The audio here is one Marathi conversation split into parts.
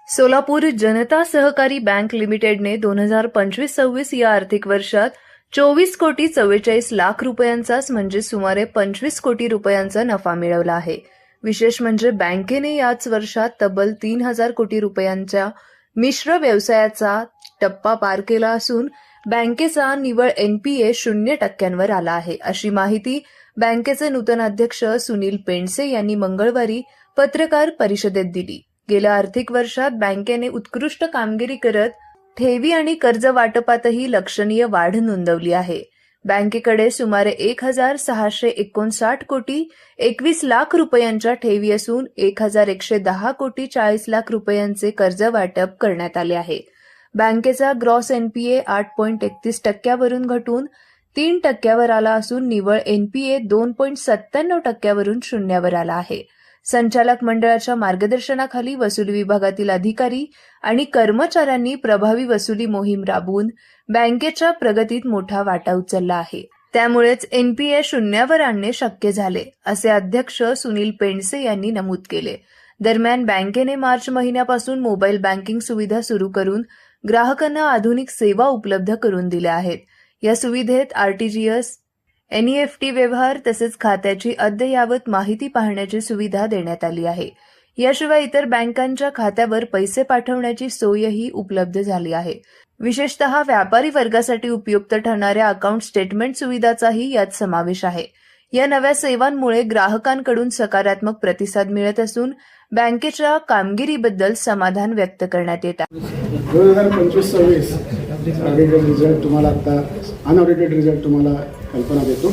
सोलापूर जनता सहकारी बँक लिमिटेडने 2025-26 या आर्थिक वर्षात 24,44,00,000 रुपयांचाच म्हणजे सुमारे 25 कोटी रुपयांचा नफा मिळवला आहे. विशेष म्हणजे बँकेने याच वर्षात तब्बल 3,000 कोटी रुपयांच्या मिश्र व्यवसायाचा टप्पा पार केला असून बँकेचा निव्वळ NPA 0% आला आहे, अशी माहिती बँकेचे नूतन अध्यक्ष सुनील पेंडसे यांनी मंगळवारी पत्रकार परिषदेत दिली. गेल्या आर्थिक वर्षात बँकेने उत्कृष्ट कामगिरी करत ठेवी आणि कर्ज वाटपातही लक्षणीय वाढ नोंदवली आहे. बँकेकडे सुमारे 1,659 कोटी 21 लाख रुपयांच्या ठेवी असून 1,110 कोटी 40 लाख रुपयांचे कर्ज वाटप करण्यात आले आहे. बँकेचा ग्रॉस NPA 8.31% घटून 3% आला असून निव्वळ NPA 2.97% शून्यावर आला आहे. संचालक मंडळाच्या मार्गदर्शनाखाली वसुली विभागातील अधिकारी आणि कर्मचाऱ्यांनी प्रभावी वसुली मोहीम राबवून बँकेच्या प्रगतीत मोठा वाटा उचलला आहे. त्यामुळेच NPA शून्यावर आणणे शक्य झाले, असे अध्यक्ष सुनील पेंडसे यांनी नमूद केले. दरम्यान बँकेने मार्च महिन्यापासून मोबाईल बँकिंग सुविधा सुरू करून ग्राहकांना आधुनिक सेवा उपलब्ध करून दिल्या आहेत. या सुविधेत RTGS, NEFT व्यवहार तसेच खात्याची अद्ययावत माहिती पाहण्याची सुविधा देण्यात आली आहे. याशिवाय इतर बँकांच्या खात्यावर पैसे पाठवण्याची सोयही उपलब्ध झाली आहे. विशेषतः व्यापारी वर्गासाठी उपयुक्त ठरणाऱ्या अकाउंट स्टेटमेंट सुविधाचाही यात समावेश आहे. या नव्या सेवांमुळे ग्राहकांकडून सकारात्मक प्रतिसाद मिळत असून बँकेच्या कामगिरीबद्दल समाधान व्यक्त करण्यात येत आहे. 2025-26 ऑडिटेड रिझल्ट तुम्हाला आता अनऑडिटेड रिझल्ट तुम्हाला कल्पना देतो.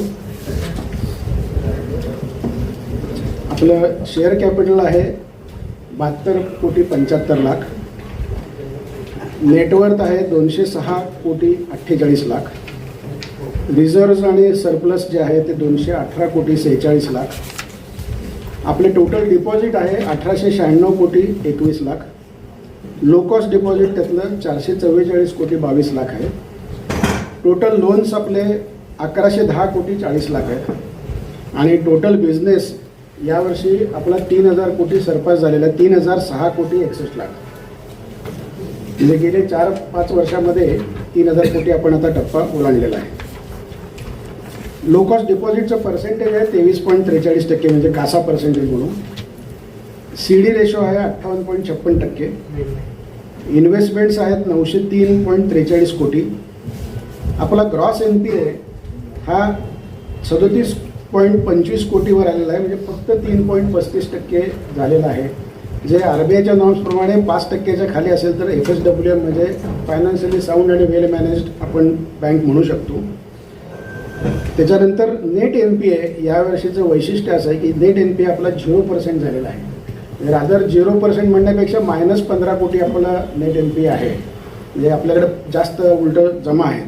आपलं शेअर कॅपिटल आहे 72 कोटी 75 लाख. नेटवर्थ आहे 206 कोटी 48 लाख. रिझर्व्स आणि सरप्लस जे आहे ते 218 कोटी 46 लाख. आपले टोटल डिपॉझिट आहे 1,896 कोटी 21 लाख. लो कॉस्ट डिपॉझिट त्यातलं 444 कोटी 22 लाख आहे. टोटल लोन्स आपले 1,110 कोटी 40 लाख आहेत. आणि टोटल बिझनेस यावर्षी आपला 3,000 कोटी सरपास झालेला आहे, 3,006 कोटी 61 लाख. म्हणजे गेले 4-5 वर्षामध्ये 3,000 कोटी आपण आता टप्पा ओलांडलेला आहे. लो कॉस्ट डिपॉझिटचं पर्सेंटेज आहे 23.43% म्हणजे कासा पर्सेंटेज म्हणून. CD रेशो आहे 58.56%. इन्व्हेस्टमेंट्स आहेत 903.43 कोटी. आपला ग्रॉस NPA हा 37.25 कोटीवर आलेला आहे, म्हणजे फक्त 3.35% झालेला आहे. जे RBIच्या नॉर्म्सप्रमाणे 5%च्या खाली असेल तर FSWM म्हणजे फायनान्शियली साऊंड आणि वेल मॅनेज्ड आपण बँक म्हणू शकतो. त्याच्यानंतर नेट NPA यावर्षीचं वैशिष्ट्य असं आहे की नेट NPA आपला 0% झालेला आहे. रादर 0% म्हणण्यापेक्षा -15 कोटी आपला नेट NPA आहे, म्हणजे आपल्याकडे जास्त उलटं जमा आहे.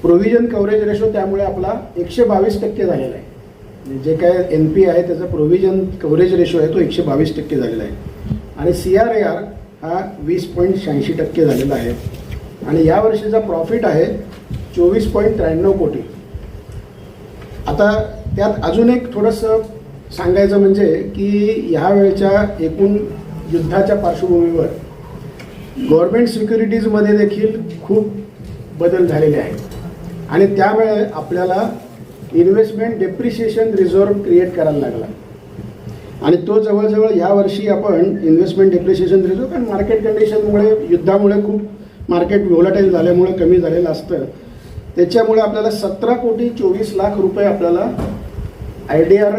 प्रोव्हिजन कव्हरेज रेशो त्यामुळे आपला 122% झालेला आहे. जे काय NPA आहे त्याचा प्रोव्हिजन कव्हरेज रेशो आहे तो 122% झालेला आहे. आणि CRAR हा 20.86% झालेला आहे. आणि यावर्षीचा प्रॉफिट आहे 24.93 कोटी. आता त्यात अजून एक थोडंसं सांगायचं म्हणजे की ह्या वेळच्या एकूण युद्धाच्या पार्श्वभूमीवर गव्हर्नमेंट सिक्युरिटीजमध्ये देखील खूप बदल झालेले आहेत. आणि त्यामुळे आपल्याला इन्व्हेस्टमेंट डेप्रिशिएशन रिझर्व्ह क्रिएट करायला लागला. आणि तो जवळजवळ यावर्षी आपण इन्व्हेस्टमेंट डेप्रिशिएशन रिझर्व्ह, कारण मार्केट कंडिशनमुळे युद्धामुळे खूप मार्केट व्होलाटाईल झाल्यामुळे कमी झालेलं असतं, त्याच्यामुळे आपल्याला 17 कोटी 24 लाख रुपये आपल्याला IDR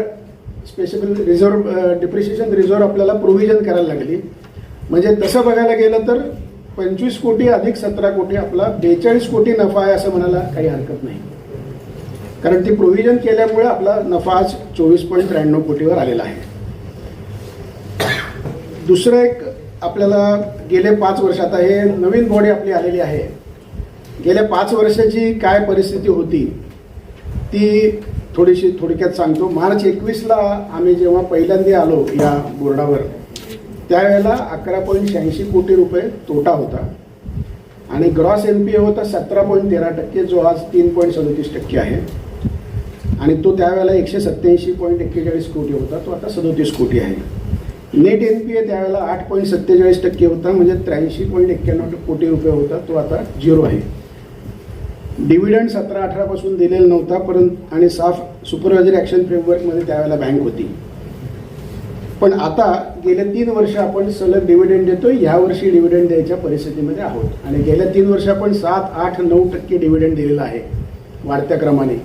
specific reserve depreciation reserve आपल्याला प्रोव्हिजन करायला लागली. म्हणजे तसं बघायला गेलं तर 25 कोटी अधिक 17 कोटी आपला 42 कोटी नफा आहे असं म्हणायला काही हरकत नाही, कारण ती प्रोव्हिजन केल्यामुळे आपला नफा आज 24.93 कोटीवर आलेला आहे. दुसरं एक आपल्याला गेले 5 वर्ष, आता हे नवीन बॉडी आपली आलेली आहे, गेल्या 5 वर्षाची काय परिस्थिती होती ती थोडक्यात सांगतो. मार्च 21ला आम्ही जेव्हा पहिल्यांदा आलो या बोर्डावर त्यावेळेला 11.86 कोटी रुपये तोटा होता आणि ग्रॉस NPA होता 17.13%, जो आज 3.37% आहे. आणि तो त्यावेळेला 187.41 कोटी होता, तो आता 37 कोटी आहे. नेट NPA त्यावेळेला 8.47% होता, म्हणजे 83.91 कोटी रुपये होता, तो आता 0 आहे. डिव्हिडंड 17-18 पासून दिलेला नव्हता, परंतु आणि साफ सुपरवायझरी ॲक्शन फ्रेमवर्कमध्ये त्यावेळेला बँक होती. पण आता गेल्या 3 वर्ष आपण सलग डिव्हिडंड देतोय. यावर्षी डिव्हिडंड द्यायच्या परिस्थितीमध्ये आहोत आणि गेल्या 3 वर्ष आपण 7, 8, 9% डिव्हिडंड दिलेला आहे वाढत्या क्रमाने.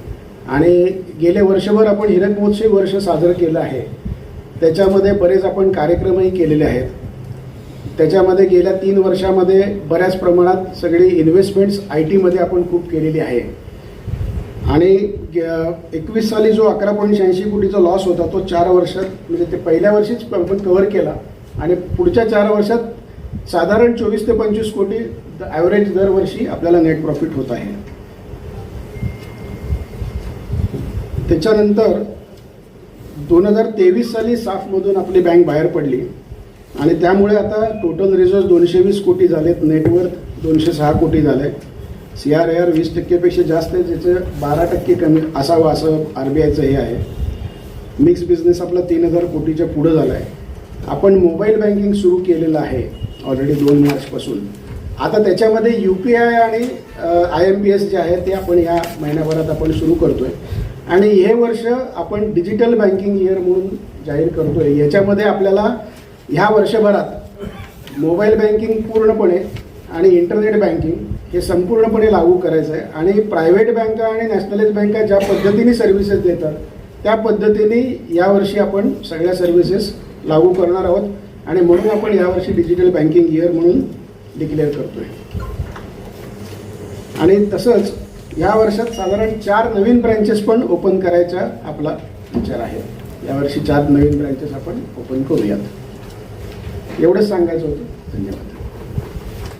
आणि गेले वर्षभर आपण हिरक महोत्सवी वर्ष साजरं केलं आहे. त्याच्यामध्ये बरेच आपण कार्यक्रमही केलेले आहेत. त्याच्यामध्ये गेल्या 3 वर्षामध्ये बऱ्याच प्रमाणात सगळी इन्व्हेस्टमेंट्स IT मध्ये आपण खूप केलेली आहे. आणि 21 साली जो 11.86 कोटीचा लॉस होता तो 4 वर्षात, म्हणजे ते पहिल्या वर्षीच आपण कव्हर केला आणि पुढच्या 4 वर्षात साधारण 24 ते 25 कोटी ॲव्हरेज दरवर्षी आपल्याला नेट प्रॉफिट होत आहे. त्याच्यानंतर 2023 साली साफमधून आपली बँक बाहेर पडली आणि त्यामुळे आता टोटल रिझर्व्ह 220 कोटी झालेत, नेटवर्थ 206 कोटी झाले. CRAR 20% जास्त आहे, ज्याचं 12% कमी असावं असं RBIचं हे आहे. मिक्स बिझनेस आपला 3000 कोटीच्या पुढं झाला आहे. आपण मोबाईल बँकिंग सुरू केलेलं आहे ऑलरेडी 2 मार्चपासून. आता त्याच्यामध्ये UPI आणि IMPS जे आहे ते आपण या महिन्याभरात आपण सुरू करतोय आणि हे वर्ष आपण डिजिटल बँकिंग इयर म्हणून जाहीर करतोय. याच्यामध्ये आपल्याला ह्या वर्षभरात मोबाईल बँकिंग पूर्णपणे आणि इंटरनेट बँकिंग हे संपूर्णपणे लागू करायचं आहे. आणि प्रायव्हेट बँका आणि नॅशनलाइज बँका ज्या पद्धतीने सर्व्हिसेस देतात त्या पद्धतीने यावर्षी आपण सगळ्या सर्व्हिसेस लागू करणार आहोत आणि म्हणून आपण यावर्षी डिजिटल बँकिंग इयर म्हणून डिक्लेअर करतोय. आणि तसंच या वर्षात साधारण 4 नवीन ब्रँचेस पण ओपन करायचा आपला विचार आहे. यावर्षी 4 नवीन ब्रँचेस आपण ओपन करूयात. एवढंच सांगायचं होतं. धन्यवाद.